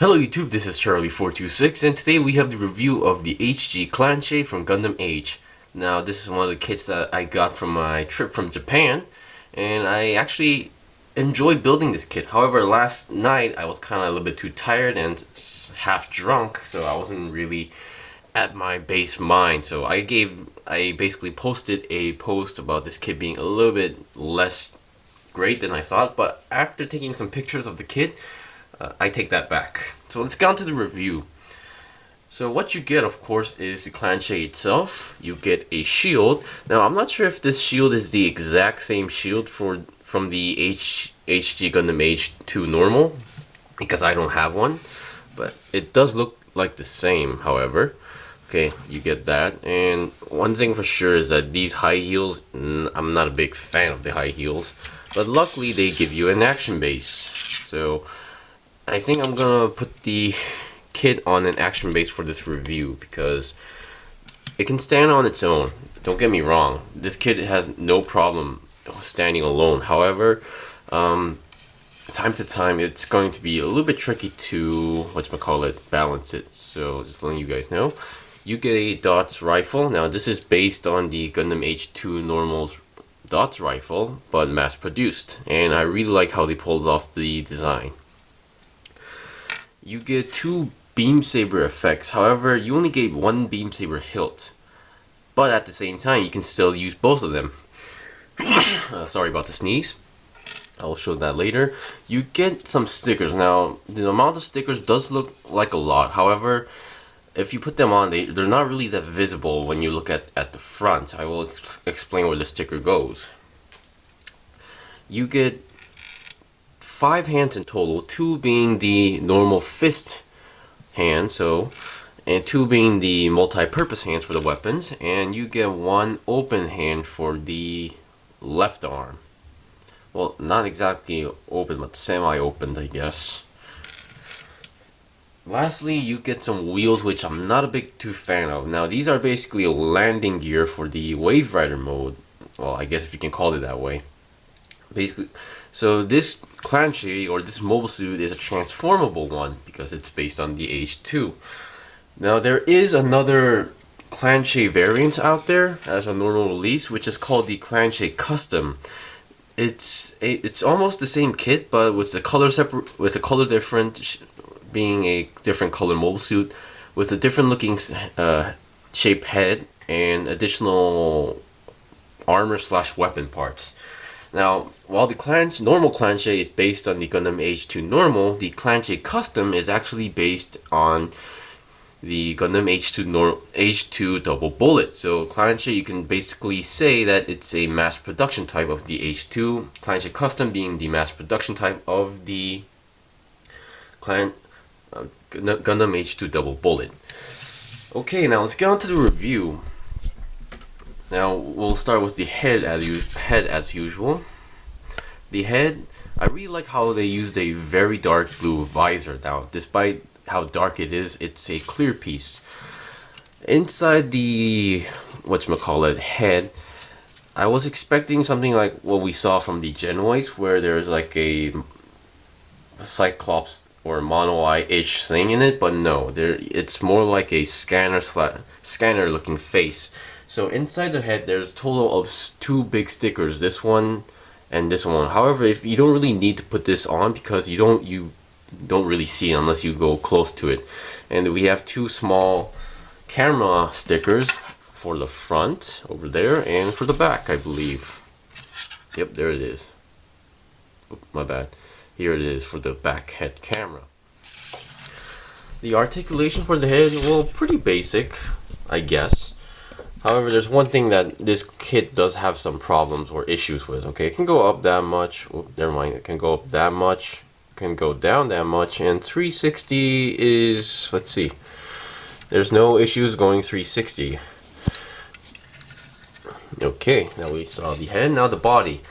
Hello YouTube, this is Charlie426 and today we have the review of the HG Clanche from Gundam Age. Now this is one of the kits that I got from my trip from Japan and I actually enjoyed building this kit. However, last night I was kind of a little bit too tired and half drunk, so I wasn't really at my base mind. So I basically posted a post about this kit being a little bit less great than I thought, but after taking some pictures of the kit, I take that back. So let's get on to the review. So what you get, of course, is the Clanche itself. You get a shield. Now I'm not sure if this shield is the exact same shield from the HG Gundam Age 2 normal, because I don't have one, but it does look like the same, however. Okay, you get that. And one thing for sure is that these high heels, I'm not a big fan of the high heels, but luckily they give you an action base. So I think I'm gonna put the kit on an action base for this review because it can stand on its own. Don't get me wrong, this kit has no problem standing alone. However, time to time it's going to be a little bit tricky to balance it. So just letting you guys know, you get a Dots rifle. Now this is based on the Gundam H2 Normal's Dots rifle, but mass produced, and I really like how they pulled off the design. You get two beam saber effects. However, you only get one beam saber hilt, but at the same time you can still use both of them. Sorry about the sneeze. I'll show that later. You get some stickers. Now the amount of stickers does look like a lot. However, if you put them on, they're not really that visible when you look at the front. I will explain where the sticker goes. You get 5 hands in total, 2 being the normal fist hand, and 2 being the multi-purpose hands for the weapons, and you get 1 open hand for the left arm. Well, not exactly open, but semi-opened, I guess. Lastly, you get some wheels, which I'm not a big fan of. Now, these are basically a landing gear for the Wave Rider mode. Well, I guess if you can call it that way. Basically, so this Clanche, or this mobile suit, is a transformable one because it's based on the H2. Now there is another Clanche variant out there as a normal release, which is called the Clanche Custom. It's almost the same kit, but with the color different, being a different color mobile suit with a different looking shaped head and additional armor / weapon parts. Now, while the normal Clanche is based on the Gundam H2 normal, the Clanche Custom is actually based on the Gundam H2 double bullet. So Clanche, you can basically say that it's a mass production type of the H2, Clanche Custom being the mass production type of the Gundam H2 double bullet. Okay, now let's get on to the review. Now we'll start with the head as usual. The head, I really like how they used a very dark blue visor. Now, despite how dark it is, it's a clear piece. Inside the head, I was expecting something like what we saw from the Genoids, where there's like a Cyclops or Mono Eye-ish thing in it, but no, it's more like a scanner looking face. So inside the head, there's a total of 2 big stickers, this one and this one. However, if you don't really need to put this on because you don't really see it unless you go close to it. And we have 2 small camera stickers for the front over there and for the back, I believe. Yep, there it is. Oh, my bad. Here it is for the back head camera. The articulation for the head, well, pretty basic, I guess. However, there's one thing that this kit does have some problems or issues with. Okay, it can go up that much. Oh, never mind. It can go up that much. It can go down that much. And 360 is, let's see. There's no issues going 360. Okay, now we saw the head. Now the body.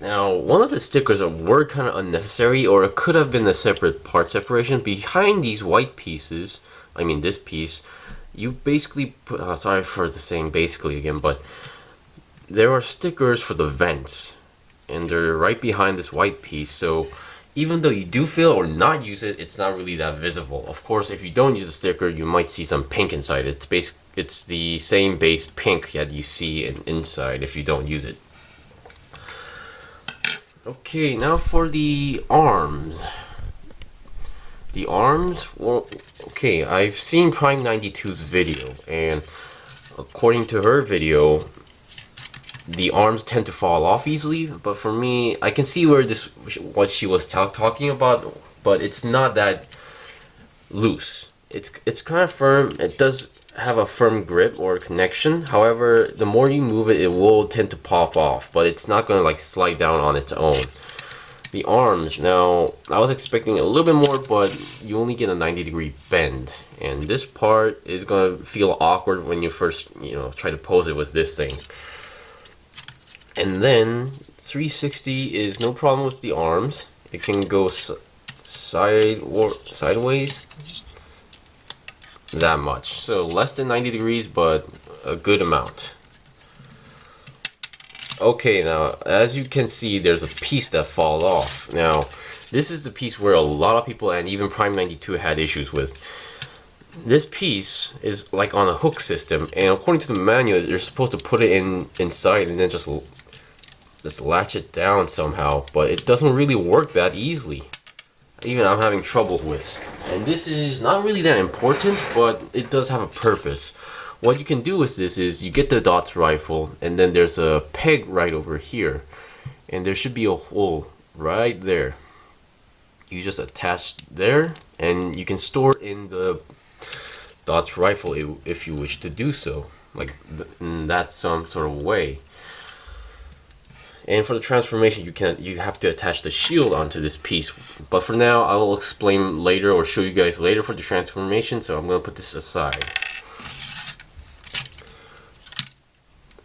Now, one of the stickers were kind of unnecessary, or it could have been a separate part separation. Behind these white pieces, I mean this piece, you basically put, sorry for the saying basically again, but there are stickers for the vents, and they're right behind this white piece, so even though you do feel or not use it, it's not really that visible. Of course, if you don't use the sticker, you might see some pink inside. It's the same base pink that you see inside if you don't use it. Okay, now for the arms. The arms, well, okay, I've seen Prime 92's video, and according to her video, the arms tend to fall off easily, but for me, I can see what she was talking about, but it's not that loose. It's kind of firm. It does have a firm grip or connection. However, the more you move it, it will tend to pop off, but it's not going to like slide down on its own. The arms, now, I was expecting a little bit more, but you only get a 90-degree bend, and this part is going to feel awkward when you first, try to pose it with this thing. And then 360 is no problem with the arms. It can go sideways that much. So less than 90 degrees, but a good amount. Okay, now as you can see, there's a piece that falls off. Now, this is the piece where a lot of people and even Prime 92 had issues with. This piece is like on a hook system, and according to the manual, you're supposed to put it inside and then just latch it down somehow, but it doesn't really work that easily. Even I'm having trouble with. And this is not really that important, but it does have a purpose. What you can do with this is you get the dots rifle, and then there's a peg right over here, and there should be a hole right there. You just attach there, and you can store in the dots rifle if you wish to do so, like in that some sort of way. And for the transformation, you have to attach the shield onto this piece. But for now, I will explain later or show you guys later for the transformation. So I'm going to put this aside.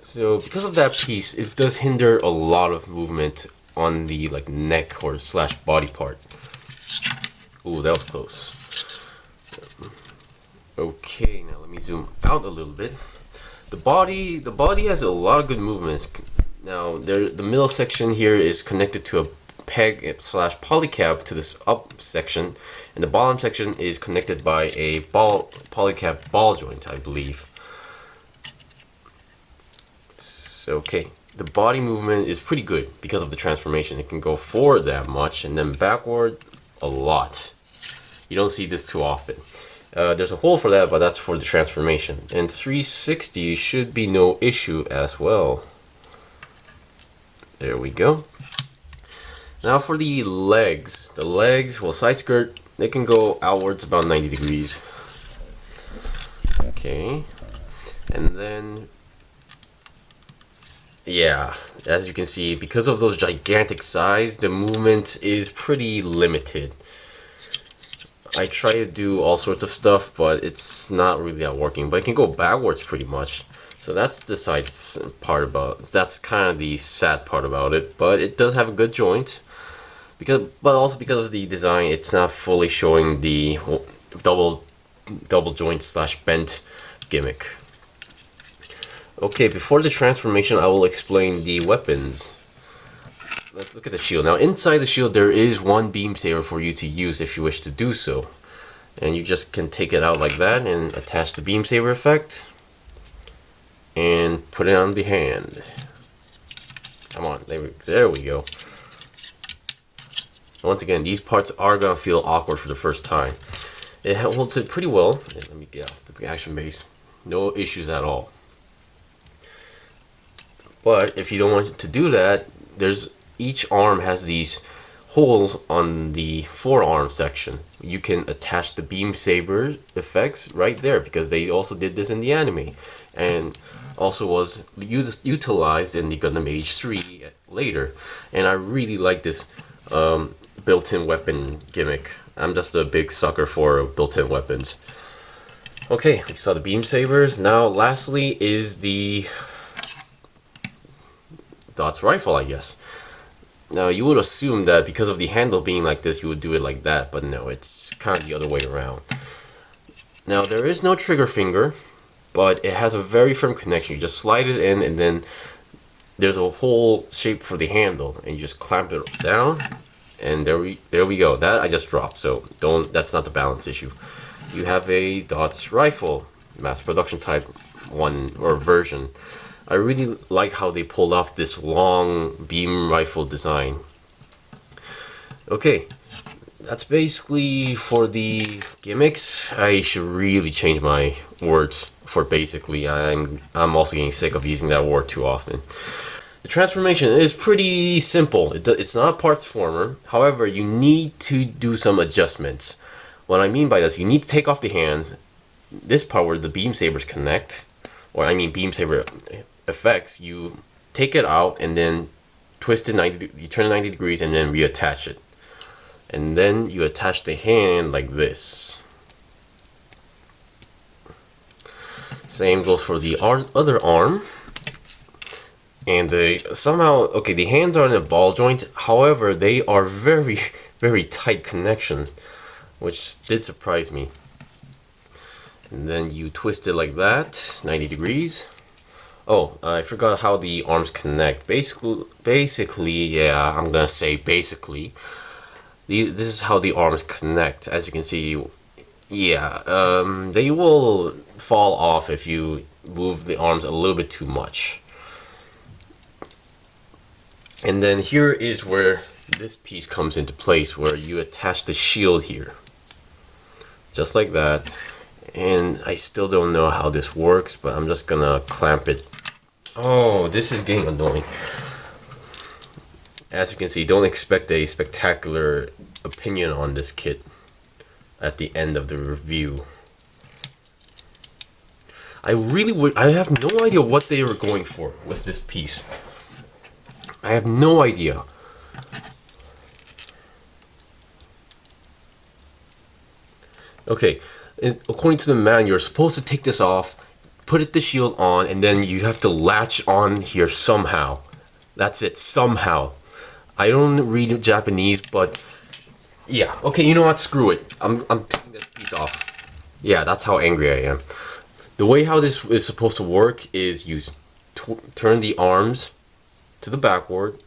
So because of that piece, it does hinder a lot of movement on the neck or slash body part. Ooh, that was close. Okay, now let me zoom out a little bit. The body has a lot of good movements. Now, the middle section here is connected to a peg slash polycap to this up section, and the bottom section is connected by a polycap ball joint, I believe. So, okay, the body movement is pretty good because of the transformation. It can go forward that much and then backward a lot. You don't see this too often. There's a hole for that, but that's for the transformation. And 360 should be no issue as well. There we go. Now for the legs. The legs, well, side skirt, they can go outwards about 90 degrees. Okay. And then, yeah, as you can see, because of those gigantic size, the movement is pretty limited. I try to do all sorts of stuff, but it's not really that working. But it can go backwards pretty much. So that's the side part about it. That's kind of the sad part about it, but it does have a good joint. But also because of the design, it's not fully showing the double joint slash bent gimmick. Okay, before the transformation, I will explain the weapons. Let's look at the shield. Now, inside the shield, there is one beam saber for you to use if you wish to do so. And you just can take it out like that and attach the beam saber effect. And put it on the hand. Come on, there we go. Once again, these parts are going to feel awkward for the first time. It holds it pretty well. Let me get off the action base. No issues at all. But if you don't want to do that, each arm has these holes on the forearm section. You can attach the beam saber effects right there because they also did this in the anime, and also was utilized in the Gundam Age 3 later. And I really like this built-in weapon gimmick. I'm just a big sucker for built-in weapons. Okay, we saw the beam sabers. Now lastly is the Dots rifle, I guess. Now you would assume that because of the handle being like this, you would do it like that, but no, it's kind of the other way around. Now there is no trigger finger, but it has a very firm connection. You just slide it in, and then there's a hole shape for the handle, and you just clamp it down, And there we go. That I just dropped, so that's not the balance issue. You have a dots rifle, mass production type 1 or version. I really like how they pulled off this long beam rifle design. Okay, that's basically for the gimmicks. I should really change my words for basically. I'm also getting sick of using that word too often. The transformation is pretty simple. It's not a parts former. However, you need to do some adjustments. What I mean by this, you need to take off the hands. This part where the beam sabers connect, or I mean beam saber effects, you take it out and then twist it 90. You turn it 90 degrees and then reattach it. And then you attach the hand like this. Same goes for the other arm. And the hands are in a ball joint. However, they are very, very tight connection, which did surprise me. And then you twist it like that, 90 degrees. Oh, I forgot how the arms connect. Basically, yeah, I'm gonna say basically. This is how the arms connect. As you can see, yeah, they will fall off if you move the arms a little bit too much. And then here is where this piece comes into place, where you attach the shield here. Just like that. And I still don't know how this works, but I'm just gonna clamp it. Oh, this is getting annoying. As you can see, don't expect a spectacular opinion on this kit at the end of the review. I have no idea what they were going for with this piece. I have no idea. Okay, according to the manual, you're supposed to take this off, put the shield on, and then you have to latch on here somehow. That's it, somehow. I don't read Japanese, but yeah. Okay, you know what? Screw it. I'm taking this piece off. Yeah, that's how angry I am. The way how this is supposed to work is you turn the arms to the backwards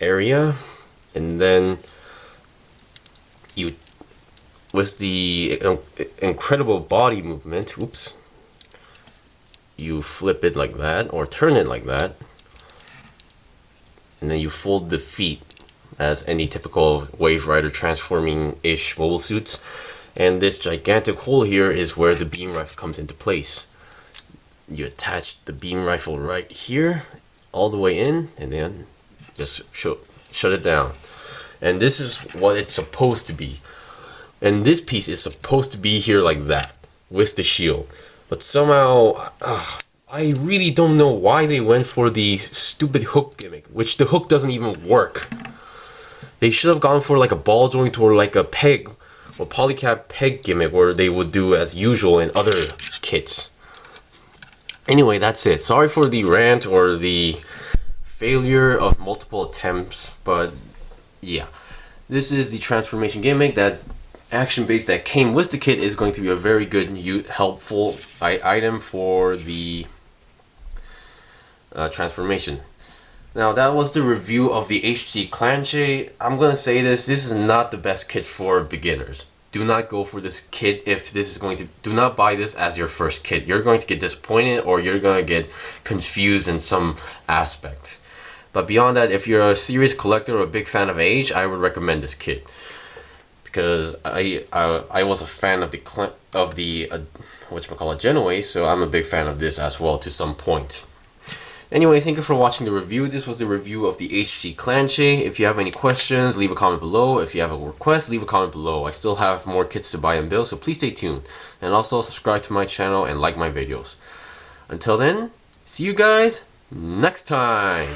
area, and then you, with the incredible body movement, oops, you flip it like that or turn it like that, and then you fold the feet as any typical Wave Rider transforming-ish mobile suits. And this gigantic hole here is where the beam rifle comes into place. You attach the beam rifle right here, all the way in, and then just shut it down. And this is what it's supposed to be. And this piece is supposed to be here like that, with the shield. But somehow, I really don't know why they went for the stupid hook gimmick, which the hook doesn't even work. They should have gone for like a ball joint or like a peg or polycap peg gimmick, where they would do as usual in other kits. Anyway, that's it. Sorry for the rant or the failure of multiple attempts, but yeah. This is the transformation gimmick. That action base that came with the kit is going to be a very good, helpful item for the transformation. Now, that was the review of the HG Clanche. I'm gonna say this is not the best kit for beginners. Do not go for this kit if this is going to, do not buy this as your first kit. You're going to get disappointed, or you're gonna get confused in some aspect. But beyond that, if you're a serious collector or a big fan of Age, I would recommend this kit. Because I was a fan of the Genoa, so I'm a big fan of this as well to some point. Anyway, thank you for watching the review. This was the review of the HG Clanche. If you have any questions, leave a comment below. If you have a request, leave a comment below. I still have more kits to buy and build, so please stay tuned. And also subscribe to my channel and like my videos. Until then, see you guys next time.